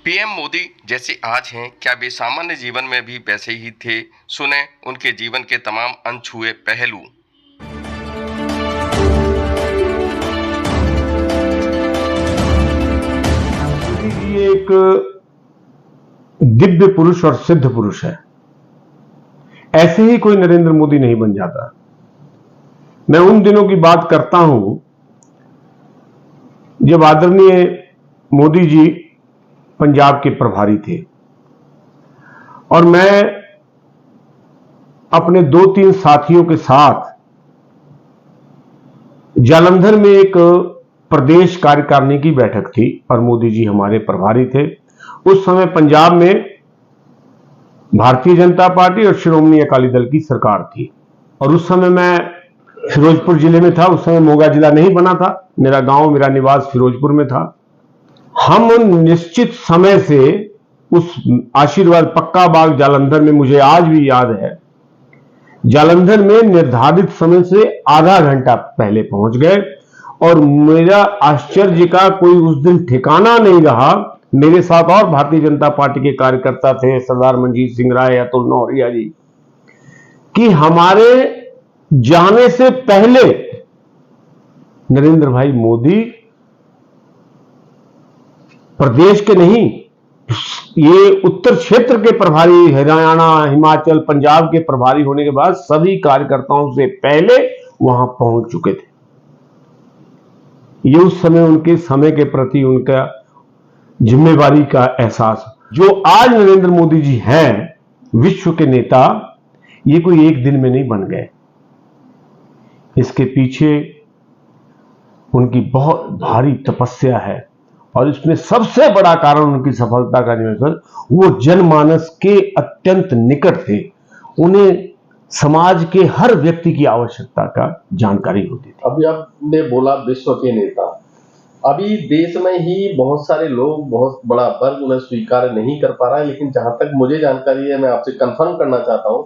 PM Modi जैसे आज हैं, क्या वे सामान्य जीवन में भी वैसे ही थे? सुने उनके जीवन के तमाम अनछुए पहलू। मोदी जी एक दिव्य पुरुष और सिद्ध पुरुष है। ऐसे ही कोई नरेंद्र मोदी नहीं बन जाता। मैं उन दिनों की बात करता हूं जब आदरणीय मोदी जी पंजाब के प्रभारी थे और मैं अपने 2-3 साथियों के साथ जालंधर में एक प्रदेश कार्यकारिणी की बैठक थी और मोदी जी हमारे प्रभारी थे। उस समय पंजाब में भारतीय जनता पार्टी और श्रोमणी अकाली दल की सरकार थी और उस समय मैं फिरोजपुर जिले में था। उस समय मोगा जिला नहीं बना था। मेरा गांव, मेरा निवास फिरोजपुर में था। हम निश्चित समय से उस आशीर्वाद पक्का बाग जालंधर में, मुझे आज भी याद है, जालंधर में निर्धारित समय से आधा घंटा पहले पहुंच गए और मेरा आश्चर्य का कोई उस दिन ठिकाना नहीं रहा। मेरे साथ और भारतीय जनता पार्टी के कार्यकर्ता थे, सरदार मंजीत सिंह राय, अतुल नौहरिया जी, कि हमारे जाने से पहले नरेंद्र भाई मोदी प्रदेश के नहीं, ये उत्तर क्षेत्र के प्रभारी, हरियाणा, हिमाचल, पंजाब के प्रभारी होने के बाद सभी कार्यकर्ताओं से पहले वहां पहुंच चुके थे। ये उस समय उनके समय के प्रति उनका जिम्मेवारी का एहसास। जो आज नरेंद्र मोदी जी हैं, विश्व के नेता, ये कोई एक दिन में नहीं बन गए। इसके पीछे उनकी बहुत भारी तपस्या है और इसमें सबसे बड़ा कारण उनकी सफलता का वो जनमानस के अत्यंत निकट थे। उन्हें समाज के हर व्यक्ति की आवश्यकता का जानकारी होती थी। अभी आपने बोला विश्व के नेता, अभी देश में ही बहुत सारे लोग, बहुत बड़ा वर्ग उन्हें स्वीकार नहीं कर पा रहा है, लेकिन जहां तक मुझे जानकारी है, मैं आपसे कंफर्म करना चाहता हूं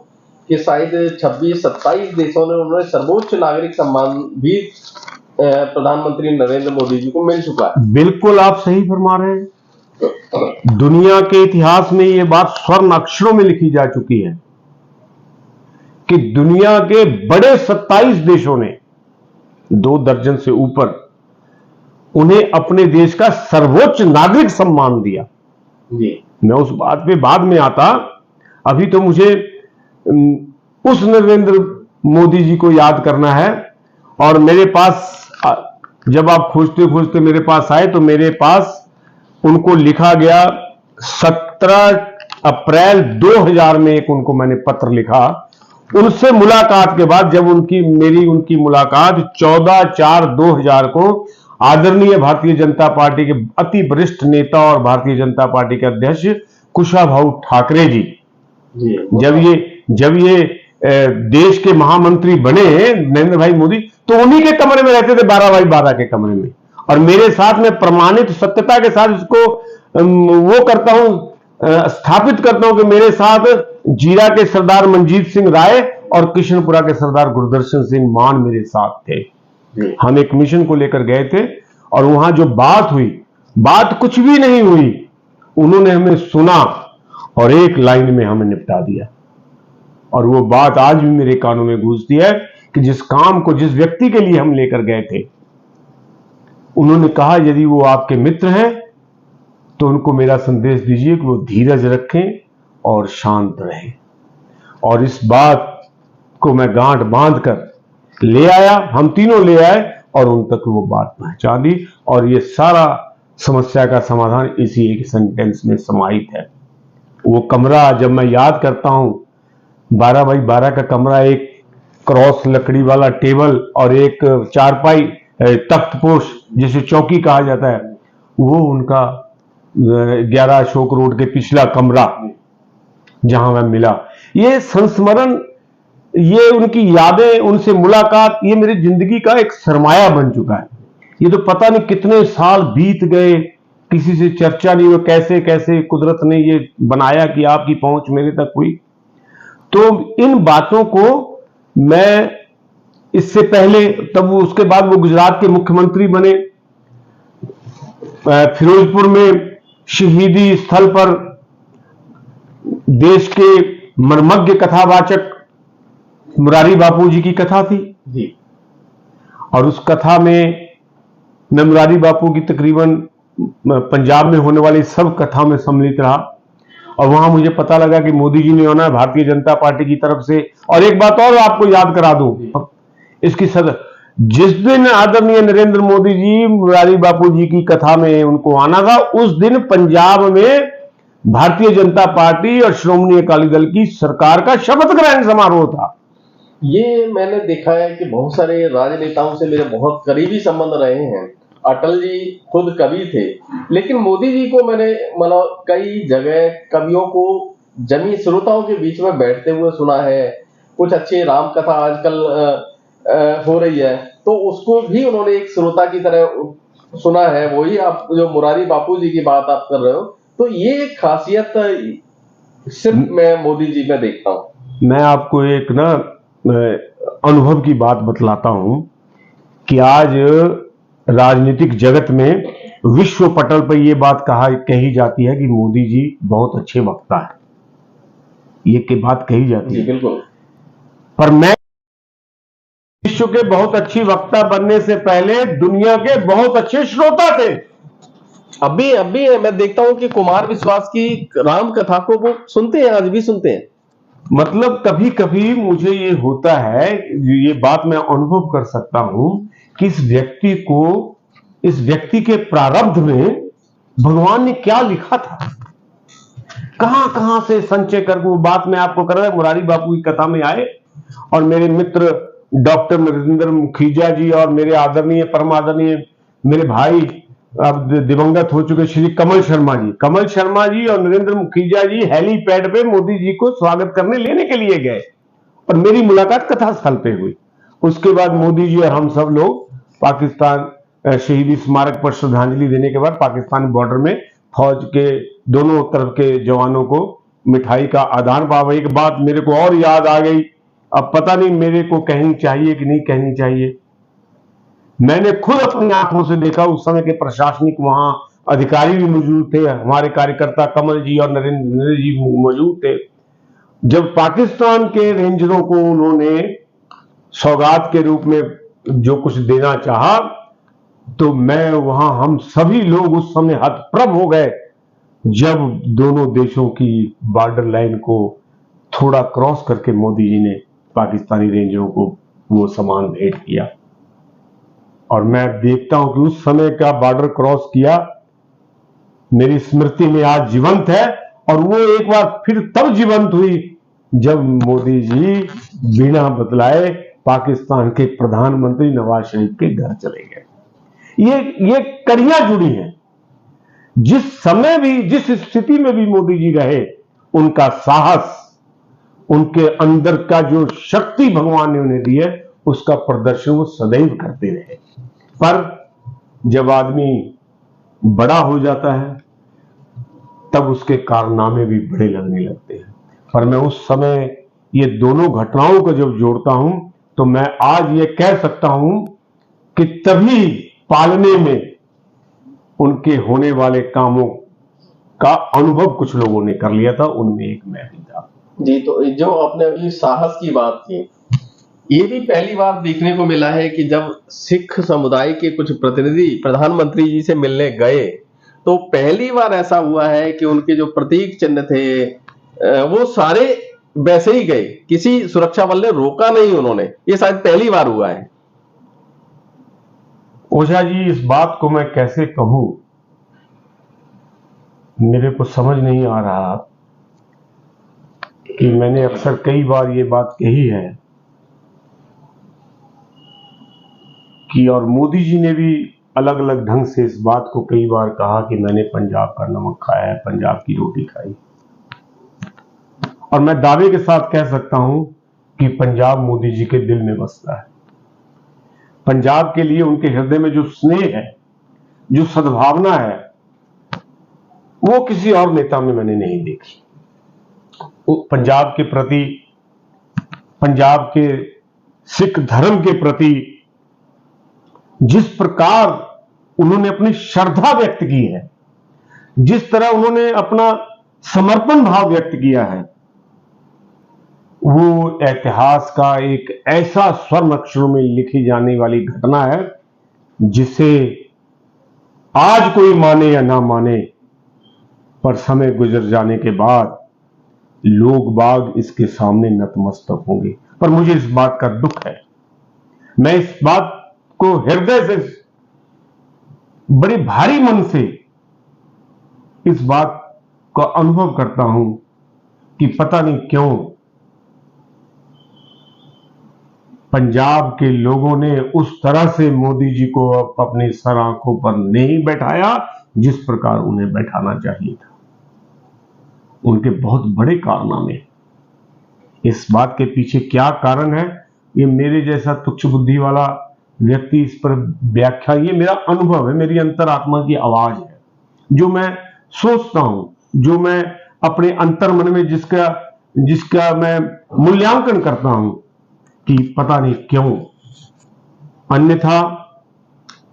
कि शायद 26-27 देशों ने उन्हें सर्वोच्च नागरिक सम्मान भी प्रधानमंत्री नरेंद्र मोदी जी को मिल चुका है। बिल्कुल आप सही फरमा रहे हैं। दुनिया के इतिहास में यह बात स्वर्ण अक्षरों में लिखी जा चुकी है कि दुनिया के बड़े 27 देशों ने, 2 दर्जन से ऊपर, उन्हें अपने देश का सर्वोच्च नागरिक सम्मान दिया। मैं उस बात पे बाद में आता। अभी तो मुझे उस नरेंद्र मोदी जी को याद करना है और मेरे पास, जब आप खोजते खोजते मेरे पास आए तो मेरे पास उनको लिखा गया 17 अप्रैल 2000 में एक उनको मैंने पत्र लिखा। उनसे मुलाकात के बाद, जब उनकी मुलाकात 14/4/2000 को आदरणीय भारतीय जनता पार्टी के अति वरिष्ठ नेता और भारतीय जनता पार्टी के अध्यक्ष कुशाभाऊ ठाकरे जी, जब ये देश के महामंत्री बने नरेंद्र भाई मोदी, तो उन्हीं के कमरे में रहते थे, 12x12 के कमरे में। और मेरे साथ में प्रमाणित सत्यता के साथ इसको वो करता हूं, स्थापित करता हूं कि मेरे साथ जीरा के सरदार मंजीत सिंह राय और किशनपुरा के सरदार गुरदर्शन सिंह मान मेरे साथ थे। हम एक मिशन को लेकर गए थे और वहां जो बात हुई, बात कुछ भी नहीं हुई, उन्होंने हमें सुना और एक लाइन में हमें निपटा दिया। और वो बात आज भी मेरे कानों में गूंजती है कि जिस काम को, जिस व्यक्ति के लिए हम लेकर गए थे, उन्होंने कहा यदि वो आपके मित्र हैं तो उनको मेरा संदेश दीजिए कि वो धीरज रखें और शांत रहें। और इस बात को मैं गांठ बांधकर ले आया, हम तीनों ले आए और उन तक वो बात पहुंचा दी। और ये सारा समस्या का समाधान इसी एक सेंटेंस में समाहित है। वो कमरा जब मैं याद करता हूं, 12x12 का कमरा, एक क्रॉस लकड़ी वाला टेबल और एक चारपाई, तख्तपोश जिसे चौकी कहा जाता है, वो उनका 11 अशोक रोड के पिछला कमरा जहां मैं मिला। ये संस्मरण, ये उनकी यादें, उनसे मुलाकात, ये मेरी जिंदगी का एक सरमाया बन चुका है। ये तो पता नहीं कितने साल बीत गए, किसी से चर्चा नहीं हुई, कैसे कैसे कुदरत ने ये बनाया कि आपकी पहुंच मेरे तक हुई। तो इन बातों को मैं इससे पहले, तब उसके बाद वो गुजरात के मुख्यमंत्री बने, फिरोजपुर में शहीदी स्थल पर देश के मर्मज्ञ कथावाचक मुरारी बापू जी की कथा थी जी। और उस कथा में मैं मुरारी बापू की तकरीबन पंजाब में होने वाली सब कथा में सम्मिलित रहा और वहां मुझे पता लगा कि मोदी जी ने होना है भारतीय जनता पार्टी की तरफ से। और एक बात और आपको याद करा दूं, इसकी सदर जिस दिन आदरणीय नरेंद्र मोदी जी मुरारी बापू जी की कथा में उनको आना था, उस दिन पंजाब में भारतीय जनता पार्टी और श्रोमणी अकाली दल की सरकार का शपथ ग्रहण समारोह था। ये मैंने देखा है कि बहुत सारे राजनेताओं से मेरे बहुत करीबी संबंध रहे हैं। अटल जी खुद कवि थे, लेकिन मोदी जी को मैंने मतलब कई जगह कवियों को जमी श्रोताओं के बीच में बैठते हुए सुना है। कुछ अच्छी राम कथा आजकल हो रही है, तो उसको भी उन्होंने एक श्रोता की तरह सुना है। वही आप जो मुरारी बापू जी की बात आप कर रहे हो, तो ये खासियत सिर्फ मैं मोदी जी में देखता हूं। मैं आपको एक ना अनुभव की बात बतलाता हूं कि आज राजनीतिक जगत में विश्व पटल पर यह बात कही जाती है कि मोदी जी बहुत अच्छे वक्ता है। ये बात कही जाती है, बिल्कुल। पर मैं विश्व के बहुत अच्छी वक्ता बनने से पहले दुनिया के बहुत अच्छे श्रोता थे। अभी मैं देखता हूं कि कुमार विश्वास की राम कथा को वो सुनते हैं, आज भी सुनते हैं। मतलब कभी कभी मुझे ये होता है, ये बात मैं अनुभव कर सकता हूं कि इस व्यक्ति के प्रारब्ध में भगवान ने क्या लिखा था, कहां कहां से संचय कर। वो बात मैं आपको कर रहा था, मुरारी बापू की कथा में आए और मेरे मित्र डॉक्टर नरेंद्र मुखीजा जी और मेरे आदरणीय परम आदरणीय मेरे भाई अब दिवंगत हो चुके श्री कमल शर्मा जी और नरेंद्र मुखीजा जी हेलीपैड पे मोदी जी को स्वागत करने लेने के लिए गए और मेरी मुलाकात कथा स्थल पे हुई। उसके बाद मोदी जी और हम सब लोग पाकिस्तान शहीदी स्मारक पर श्रद्धांजलि देने के बाद पाकिस्तान बॉर्डर में फौज के दोनों तरफ के जवानों को मिठाई का आदान पावा। एक बात मेरे को और याद आ गई, अब पता नहीं मेरे को कहनी चाहिए कि नहीं कहनी चाहिए। मैंने खुद अपनी आंखों से देखा, उस समय के प्रशासनिक वहां अधिकारी भी मौजूद थे, हमारे कार्यकर्ता कमल जी और नरेंद्र जी मौजूद थे। जब पाकिस्तान के रेंजरों को उन्होंने सौगात के रूप में जो कुछ देना चाहा, तो मैं वहां हम सभी लोग उस समय हतप्रभ हो गए जब दोनों देशों की बॉर्डर लाइन को थोड़ा क्रॉस करके मोदी जी ने पाकिस्तानी रेंजरों को वो सामान भेंट किया। और मैं देखता हूं कि उस समय का बॉर्डर क्रॉस किया मेरी स्मृति में आज जीवंत है, और वो एक बार फिर तब जीवंत हुई जब मोदी जी बिना बतलाए पाकिस्तान के प्रधानमंत्री नवाज शरीफ के घर चले गए। ये कड़ियां जुड़ी हैं। जिस समय भी जिस स्थिति में भी मोदी जी रहे, उनका साहस, उनके अंदर का जो शक्ति भगवान ने उन्हें दी है, उसका प्रदर्शन वो सदैव करते रहे। पर जब आदमी बड़ा हो जाता है तब उसके कारनामे भी बड़े लगने लगते हैं। पर मैं उस समय ये दोनों घटनाओं को जब जोड़ता हूं तो मैं आज ये कह सकता हूं कि तभी पालने में उनके होने वाले कामों का अनुभव कुछ लोगों ने कर लिया था, उनमें एक मैं भी था। जी, तो जो आपने अभी साहस की बात की, ये भी पहली बार देखने को मिला है कि जब सिख समुदाय के कुछ प्रतिनिधि प्रधानमंत्री जी से मिलने गए, तो पहली बार ऐसा हुआ है कि उनके जो प्रतीक चिन्ह थे वो सारे वैसे ही गए, किसी सुरक्षा बल ने रोका नहीं उन्होंने। ये शायद पहली बार हुआ है। ओझा जी, इस बात को मैं कैसे कहूं, मेरे को समझ नहीं आ रहा कि मैंने अक्सर कई बार ये बात कही है कि, और मोदी जी ने भी अलग अलग ढंग से इस बात को कई बार कहा कि मैंने पंजाब का नमक खाया है, पंजाब की रोटी खाई। और मैं दावे के साथ कह सकता हूं कि पंजाब मोदी जी के दिल में बसता है। पंजाब के लिए उनके हृदय में जो स्नेह है, जो सद्भावना है, वो किसी और नेता में मैंने नहीं देखी। पंजाब के प्रति, पंजाब के सिख धर्म के प्रति जिस प्रकार उन्होंने अपनी श्रद्धा व्यक्त की है, जिस तरह उन्होंने अपना समर्पण भाव व्यक्त किया है, वो इतिहास का एक ऐसा स्वर्ण अक्षरों में लिखी जाने वाली घटना है जिसे आज कोई माने या ना माने, पर समय गुजर जाने के बाद लोग बाग इसके सामने नतमस्तक होंगे। पर मुझे इस बात का दुख है, मैं इस बात को हृदय से, बड़े भारी मन से इस बात का अनुभव करता हूं कि पता नहीं क्यों पंजाब के लोगों ने उस तरह से मोदी जी को अपनी सर आंखों पर नहीं बैठाया जिस प्रकार उन्हें बैठाना चाहिए था। उनके बहुत बड़े कारनामे, इस बात के पीछे क्या कारण है, ये मेरे जैसा तुच्छ बुद्धि वाला व्यक्ति इस पर व्याख्या, ये मेरा अनुभव है, मेरी अंतरात्मा की आवाज है, जो मैं सोचता हूं, जो मैं अपने अंतर मन में जिसका मैं मूल्यांकन करता हूं कि पता नहीं क्यों। अन्यथा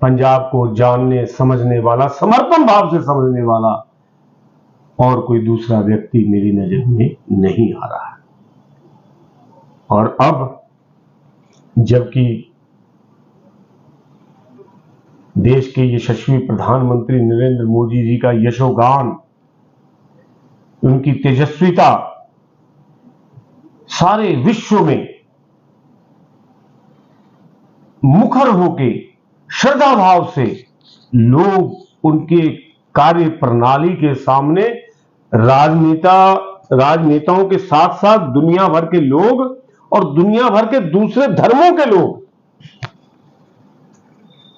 पंजाब को जानने समझने वाला, समर्पण भाव से समझने वाला और कोई दूसरा व्यक्ति मेरी नजर में नहीं आ रहा है। और अब जबकि देश के यशस्वी प्रधानमंत्री नरेंद्र मोदी जी का यशोगान, उनकी तेजस्विता सारे विश्व में मुखर होके श्रद्धा भाव से लोग उनके कार्य प्रणाली के सामने राजनेताओं के साथ साथ दुनिया भर के लोग और दुनिया भर के दूसरे धर्मों के लोग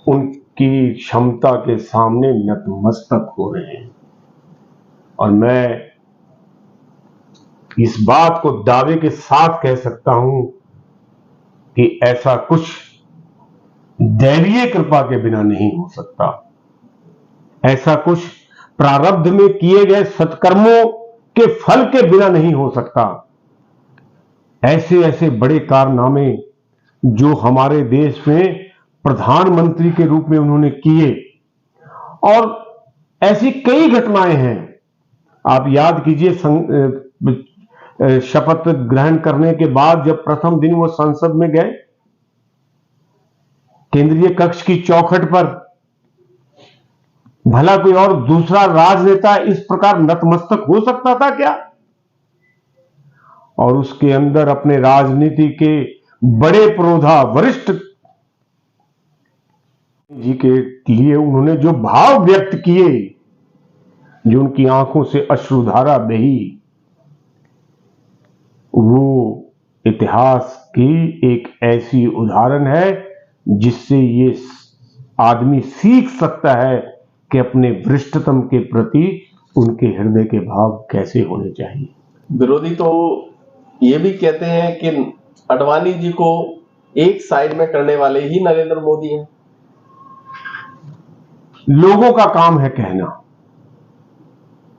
उनकी क्षमता के सामने नतमस्तक हो रहे हैं। और मैं इस बात को दावे के साथ कह सकता हूं कि ऐसा कुछ दैवीय कृपा के बिना नहीं हो सकता, ऐसा कुछ प्रारब्ध में किए गए सत्कर्मों के फल के बिना नहीं हो सकता। ऐसे ऐसे बड़े कारनामे जो हमारे देश में प्रधानमंत्री के रूप में उन्होंने किए, और ऐसी कई घटनाएं हैं। आप याद कीजिए, शपथ ग्रहण करने के बाद जब प्रथम दिन वो संसद में गए, केंद्रीय कक्ष की चौखट पर, भला कोई और दूसरा राजनेता इस प्रकार नतमस्तक हो सकता था क्या? और उसके अंदर अपने राजनीति के बड़े पुरोधा वरिष्ठ जी के लिए उन्होंने जो भाव व्यक्त किए, जो उनकी आंखों से अश्रुधारा बही, वो इतिहास की एक ऐसी उदाहरण है जिससे ये आदमी सीख सकता है कि अपने वरिष्ठतम के प्रति उनके हृदय के भाव कैसे होने चाहिए। विरोधी तो ये भी कहते हैं कि अडवाणी जी को एक साइड में करने वाले ही नरेंद्र मोदी हैं। लोगों का काम है कहना,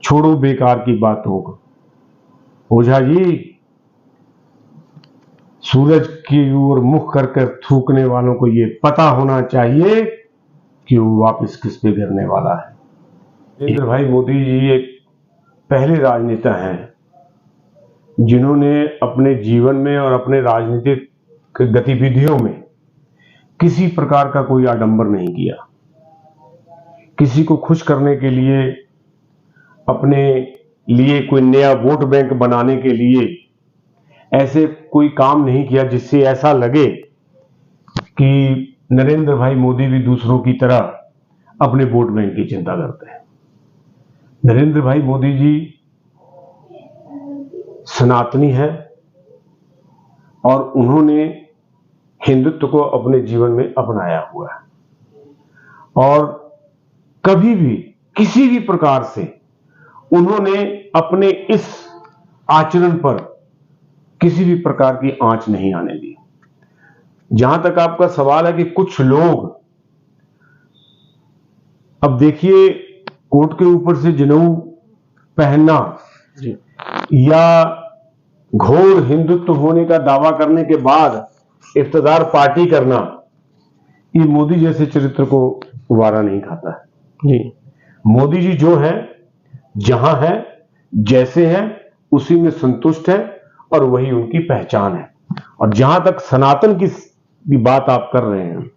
छोड़ो बेकार की बातों को। ओझा जी, सूरज की ओर मुख कर थूकने वालों को यह पता होना चाहिए कि वो वापस किस पे गिरने वाला है। नरेंद्र भाई मोदी जी एक पहले राजनेता हैं जिन्होंने अपने जीवन में और अपने राजनीतिक गतिविधियों में किसी प्रकार का कोई आडंबर नहीं किया। किसी को खुश करने के लिए, अपने लिए कोई नया वोट बैंक बनाने के लिए ऐसे कोई काम नहीं किया जिससे ऐसा लगे कि नरेंद्र भाई मोदी भी दूसरों की तरह अपने वोट बैंक की चिंता करते हैं। नरेंद्र भाई मोदी जी सनातनी है और उन्होंने हिंदुत्व को अपने जीवन में अपनाया हुआ है, और कभी भी किसी भी प्रकार से उन्होंने अपने इस आचरण पर किसी भी प्रकार की आंच नहीं आने दी। जहां तक आपका सवाल है कि कुछ लोग, अब देखिए, कोट के ऊपर से जनेऊ पहनना या घोर हिंदुत्व होने का दावा करने के बाद इफ्तिदार पार्टी करना, ये मोदी जैसे चरित्र को वारा नहीं खाता है। जी, मोदी जी जो है जहां है, जैसे हैं, उसी में संतुष्ट है और वही उनकी पहचान है। और जहां तक सनातन की बात आप कर रहे हैं,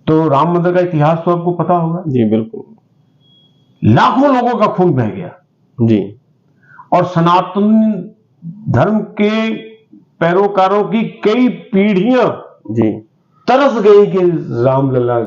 तो राम मंदिर का इतिहास तो आपको पता होगा जी बिल्कुल। लाखों लोगों का खून बह गया जी। और सनातन धर्म के पैरोकारों की कई पीढ़ियां जी। तरस गई कि रामलला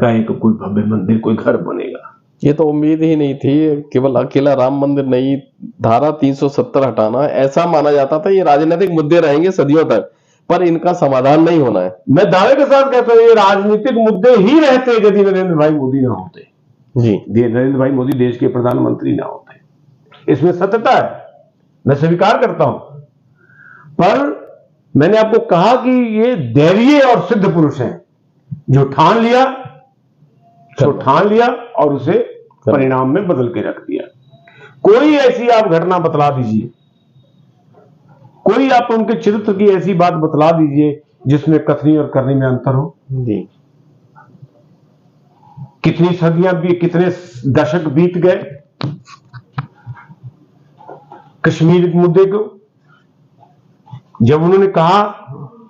का एक कोई भव्य मंदिर, कोई घर बनेगा। ये तो उम्मीद ही नहीं थी। केवल अकेला राम मंदिर नहीं, धारा 370 हटाना, ऐसा माना जाता था ये राजनीतिक मुद्दे रहेंगे सदियों तक, पर इनका समाधान नहीं होना है। मैं दावे के साथ कहता हूं ये राजनीतिक मुद्दे ही रहते यदि नरेंद्र भाई मोदी ना होते। जी। नरेंद्र भाई मोदी देश के प्रधानमंत्री ना होते। इसमें सत्यता है, मैं स्वीकार करता हूं, पर मैंने आपको कहा कि ये दैवीय और सिद्ध पुरुष हैं जो ठान लिया, तो ठान लिया और उसे परिणाम में बदल के रख दिया। कोई ऐसी आप घटना बतला दीजिए, कोई आप उनके चरित्र की ऐसी बात बतला दीजिए जिसमें कथनी और करनी में अंतर हो। जी। कितनी सदियां भी, कितने दशक बीत गए कश्मीर मुद्दे को, जब उन्होंने कहा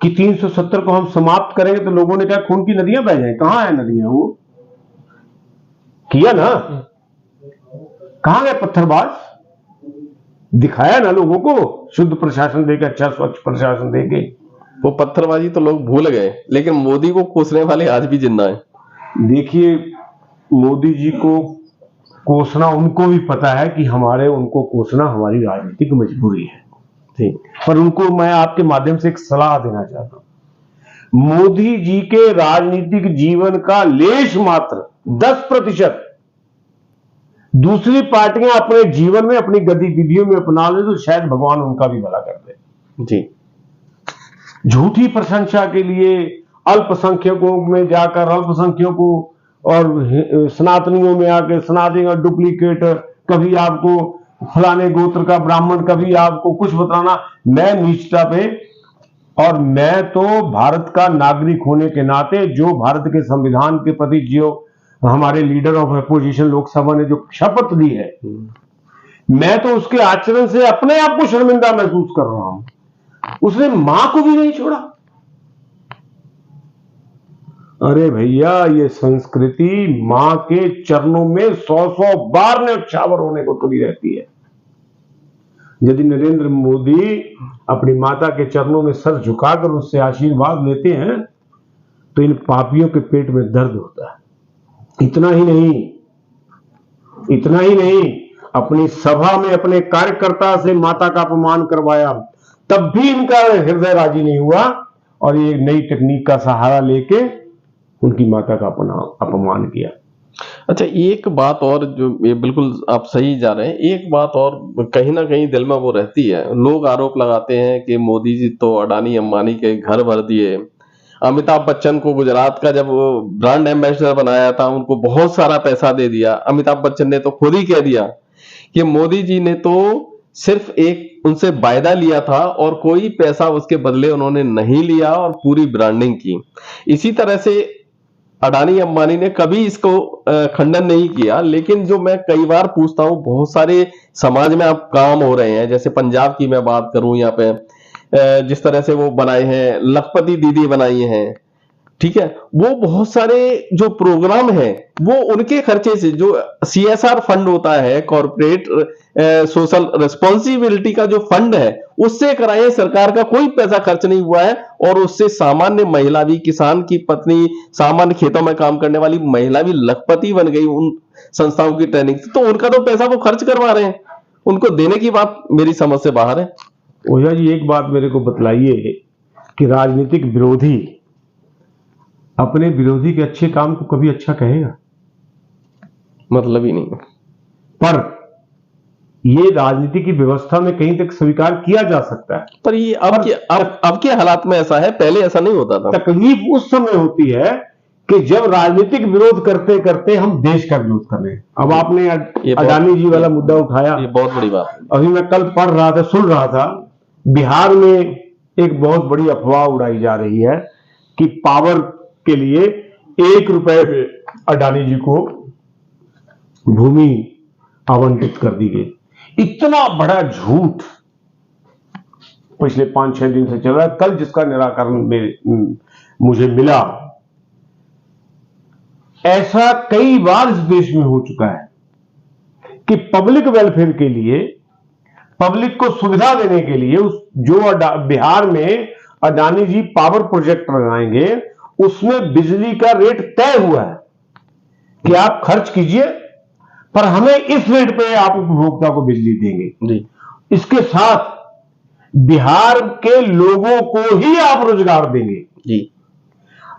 कि 370 को हम समाप्त करेंगे तो लोगों ने कहा खून की नदियां बह जाएं। कहां है नदियां? वो किया ना, कहां गए पत्थरबाज? दिखाया ना लोगों को, शुद्ध प्रशासन देके, अच्छा स्वच्छ प्रशासन देके। वो पत्थरबाजी तो लोग भूल गए, लेकिन मोदी को कोसने वाले आज भी जिंदा है। देखिए, मोदी जी को कोसना उनको भी पता है कि उनको कोसना हमारी राजनीतिक मजबूरी है। ठीक। पर उनको मैं आपके माध्यम से एक सलाह देना चाहता हूं। मोदी जी के राजनीतिक जीवन का लेश मात्र 10% दूसरी पार्टियां अपने जीवन में, अपनी गतिविधियों में अपना ले तो शायद भगवान उनका भी भला कर दे। जी। झूठी प्रशंसा के लिए अल्पसंख्यकों में जाकर अल्पसंख्यकों और सनातनियों में आके सनातनी और डुप्लीकेट, कभी आपको फलाने गोत्र का ब्राह्मण, कभी आपको कुछ बताना, मैं नीचता पे। और मैं तो भारत का नागरिक होने के नाते जो भारत के संविधान के प्रति जो हमारे लीडर ऑफ अपोजिशन लोकसभा ने जो शपथ ली है, मैं तो उसके आचरण से अपने आप को शर्मिंदा महसूस कर रहा हूं। उसने मां को भी नहीं छोड़ा। अरे भैया, ये संस्कृति मां के चरणों में 100 बार न्यौछावर होने को तुली रहती है। यदि नरेंद्र मोदी अपनी माता के चरणों में सर झुकाकर उससे आशीर्वाद लेते हैं तो इन पापियों के पेट में दर्द होता है। इतना ही नहीं, अपनी सभा में अपने कार्यकर्ता से माता का अपमान करवाया, तब भी इनका हृदय राजी नहीं हुआ और ये नई तकनीक का सहारा लेके उनकी माता का अपमान किया। अच्छा, एक बात और, जो ये बिल्कुल आप सही जा रहे हैं, एक बात और कहीं ना कहीं दिल में वो रहती है। लोग आरोप लगाते हैं कि मोदी जी तो अडानी अंबानी के घर भर दिए। अमिताभ बच्चन को गुजरात का जब वो ब्रांड एम्बेसडर बनाया था, उनको बहुत सारा पैसा दे दिया। अमिताभ बच्चन ने तो खुद ही कह दिया कि मोदी जी ने तो सिर्फ एक उनसे वायदा लिया था और कोई पैसा उसके बदले उन्होंने नहीं लिया और पूरी ब्रांडिंग की। इसी तरह से अडानी अंबानी ने कभी इसको खंडन नहीं किया, लेकिन जो मैं कई बार पूछता हूं, बहुत सारे समाज में अब काम हो रहे हैं, जैसे पंजाब की मैं बात करूं, यहाँ पे जिस तरह से वो बनाए हैं, लखपति दीदी बनाई हैं, ठीक है, वो बहुत सारे जो प्रोग्राम है वो उनके खर्चे से, जो CSR फंड होता है, कॉर्पोरेट सोशल रिस्पॉन्सिबिलिटी का जो फंड है, उससे कराए। सरकार का कोई पैसा खर्च नहीं हुआ है और उससे सामान्य महिला भी, किसान की पत्नी, सामान्य खेतों में काम करने वाली महिला भी लखपति बन गई उन संस्थाओं की ट्रेनिंग से। तो उनका तो पैसा वो खर्च करवा रहे हैं, उनको देने की बात मेरी समझ से बाहर है। ओझा जी, एक बात मेरे को बतलाइए कि राजनीतिक विरोधी अपने विरोधी के अच्छे काम को कभी अच्छा कहेगा? मतलब ही नहीं। पर ये राजनीति की व्यवस्था में कहीं तक स्वीकार किया जा सकता है। पर ये अब के हालात में ऐसा है, पहले ऐसा नहीं होता था। तकलीफ उस समय होती है कि जब राजनीतिक विरोध करते करते हम देश का विरोध कर रहे हैं। अब आपने अडानी जी वाला मुद्दा उठाया, ये बहुत बड़ी बात है। अभी मैं कल पढ़ रहा था, सुन रहा था, बिहार में एक बहुत बड़ी अफवाह उड़ाई जा रही है कि पावर के लिए 1 रुपए में अडानी जी को भूमि आवंटित कर दी गई। इतना बड़ा झूठ पिछले 5-6 दिन से चल रहा है। कल जिसका निराकरण मुझे मिला, ऐसा कई बार इस देश में हो चुका है कि पब्लिक वेलफेयर के लिए, पब्लिक को सुविधा देने के लिए जो बिहार में अडानी जी पावर प्रोजेक्ट लगाएंगे, उसमें बिजली का रेट तय हुआ है कि आप खर्च कीजिए पर हमें इस रेट पे आप उपभोक्ता को बिजली देंगे जी। इसके साथ बिहार के लोगों को ही आप रोजगार देंगे जी।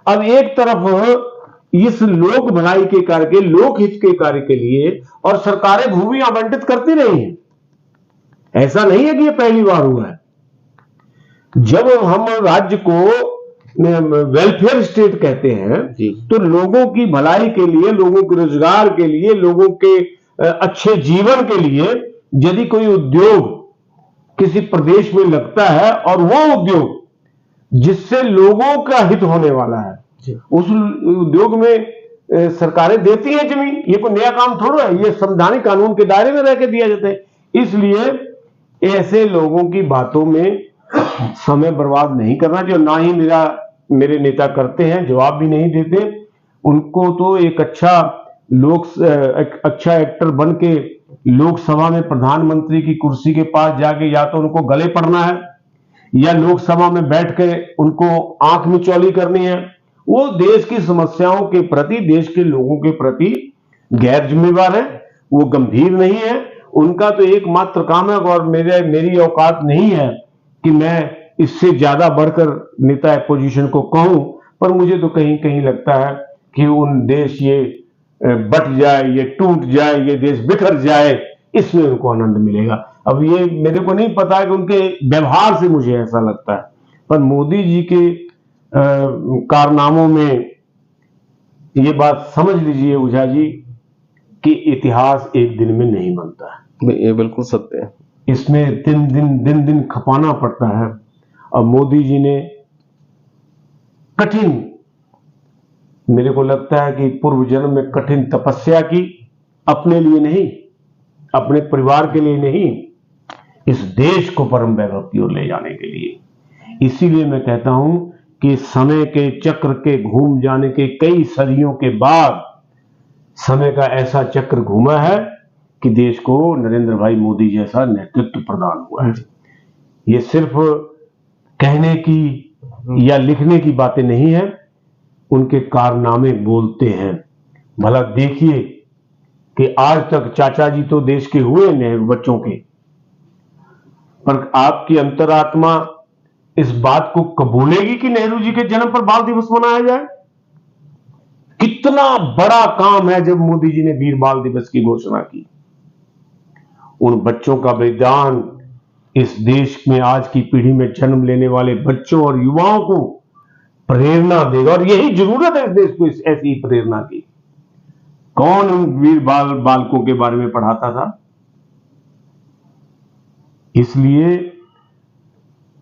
अब एक तरफ इस लोक भलाई के कार्य के, लोकहित के कार्य के लिए और सरकारें भूमि आवंटित करती रही हैं। ऐसा नहीं है कि ये पहली बार हुआ है। जब हम राज्य को वेलफेयर स्टेट कहते हैं तो लोगों की भलाई के लिए, लोगों के रोजगार के लिए, लोगों के अच्छे जीवन के लिए यदि कोई उद्योग किसी प्रदेश में लगता है और वो उद्योग जिससे लोगों का हित होने वाला है, उस उद्योग में सरकारें देती हैं जमीन। ये कोई नया काम थोड़ा है, ये संवैधानिक कानून के दायरे में रह के दिया जाता है। इसलिए ऐसे लोगों की बातों में समय बर्बाद नहीं करना चाहिए। ना ही मेरे नेता करते हैं, जवाब भी नहीं देते। उनको तो एक अच्छा एक्टर बन के लोकसभा में प्रधानमंत्री की कुर्सी के पास जाके या तो उनको गले पड़ना है या लोकसभा में बैठ के उनको आंख मिचौली करनी है। वो देश की समस्याओं के प्रति, देश के लोगों के प्रति गैर जिम्मेवार है, वो गंभीर नहीं है। उनका तो एकमात्र काम है, और मेरी औकात नहीं है कि मैं इससे ज्यादा बढ़कर नेता अपोजिशन को कहूं, पर मुझे तो कहीं कहीं लगता है कि उन देश ये बट जाए, ये टूट जाए, ये देश बिखर जाए, इसमें उनको आनंद मिलेगा। अब ये मेरे को नहीं पता है कि उनके व्यवहार से मुझे ऐसा लगता है, पर मोदी जी के कारनामों में ये बात समझ लीजिए ओझा जी कि इतिहास एक दिन में नहीं बनता है। ये बिल्कुल सत्य है। इसमें दिन दिन खपाना पड़ता है। और मोदी जी ने कठिन, मेरे को लगता है कि पूर्व जन्म में कठिन तपस्या की, अपने लिए नहीं, अपने परिवार के लिए नहीं, इस देश को परम वैभव की ओर ले जाने के लिए। इसीलिए मैं कहता हूं कि समय के चक्र के घूम जाने के कई सदियों के बाद समय का ऐसा चक्र घूमा है कि देश को नरेंद्र भाई मोदी जैसा नेतृत्व प्रदान हुआ है। ये सिर्फ कहने की या लिखने की बातें नहीं है, उनके कारनामे बोलते हैं। भला देखिए कि आज तक चाचा जी तो देश के हुए नेहरू बच्चों के, पर आपकी अंतरात्मा इस बात को कबूलेगी कि नेहरू जी के जन्म पर बाल दिवस मनाया जाए? कितना बड़ा काम है जब मोदी जी ने वीर बाल दिवस की घोषणा की। उन बच्चों का बलिदान इस देश में आज की पीढ़ी में जन्म लेने वाले बच्चों और युवाओं को प्रेरणा देगा, और यही जरूरत है इस देश को, ऐसी प्रेरणा की। कौन उन वीर बालकों के बारे में पढ़ाता था? इसलिए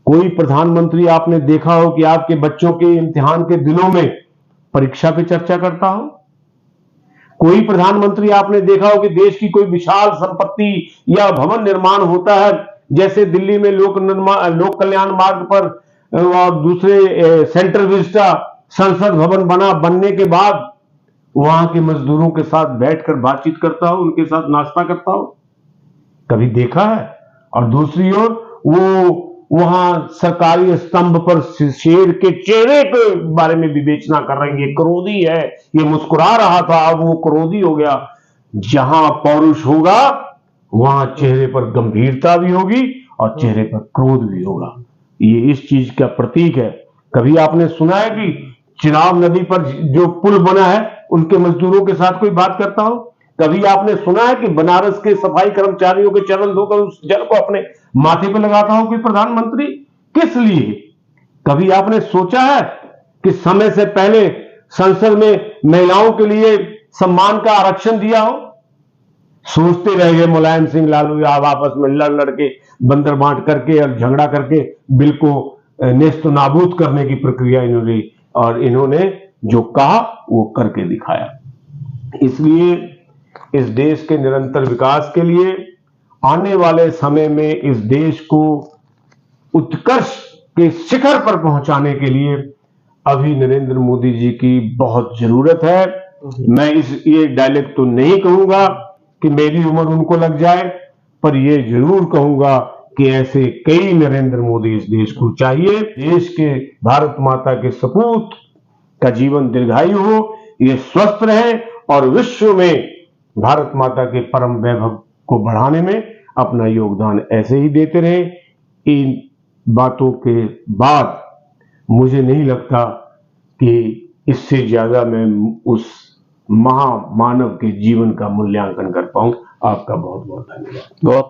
कोई प्रधानमंत्री आपने देखा हो कि आपके बच्चों के इम्तिहान के दिनों में परीक्षा पे चर्चा करता हो? कोई प्रधानमंत्री आपने देखा हो कि देश की कोई विशाल संपत्ति या भवन निर्माण होता है, जैसे दिल्ली में लोक कल्याण मार्ग पर और दूसरे सेंट्रल विस्टा संसद भवन बनने के बाद वहां के मजदूरों के साथ बैठकर बातचीत करता हो, उनके साथ नाश्ता करता हो? कभी देखा है? और दूसरी ओर वो वहां सरकारी स्तंभ पर शेर के चेहरे के बारे में विवेचना कर रहे हैं, ये क्रोधी है, ये मुस्कुरा रहा था, अब वो क्रोधी हो गया। जहां पौरुष होगा वहां चेहरे पर गंभीरता भी होगी और चेहरे पर क्रोध भी होगा। ये इस चीज का प्रतीक है। कभी आपने सुना है कि चिनाब नदी पर जो पुल बना है उनके मजदूरों के साथ कोई बात करता हो? कभी आपने सुना है कि बनारस के सफाई कर्मचारियों के चरण धोकर उस जल को अपने माथे पे लगाता हो कोई प्रधानमंत्री? किस लिए? कभी आपने सोचा है कि समय से पहले संसद में महिलाओं के लिए सम्मान का आरक्षण दिया हो? सोचते रह गए मुलायम सिंह लालू यादव आपस में लड़ के, बंदर बांट करके और झगड़ा करके बिल को नेस्त नाबूद करने की प्रक्रिया इन्होंने जो कहा वो करके दिखाया। इसलिए इस देश के निरंतर विकास के लिए, आने वाले समय में इस देश को उत्कर्ष के शिखर पर पहुंचाने के लिए अभी नरेंद्र मोदी जी की बहुत जरूरत है। मैं ये डायलॉग तो नहीं कहूंगा कि मेरी उम्र उनको लग जाए, पर ये जरूर कहूंगा कि ऐसे कई नरेंद्र मोदी इस देश को चाहिए। देश के भारत माता के सपूत का जीवन दीर्घायु हो, ये स्वस्थ रहे और विश्व में भारत माता के परम वैभव को बढ़ाने में अपना योगदान ऐसे ही देते रहे। इन बातों के बाद मुझे नहीं लगता कि इससे ज्यादा मैं उस महामानव के जीवन का मूल्यांकन कर पाऊं। आपका बहुत बहुत धन्यवाद। बहुत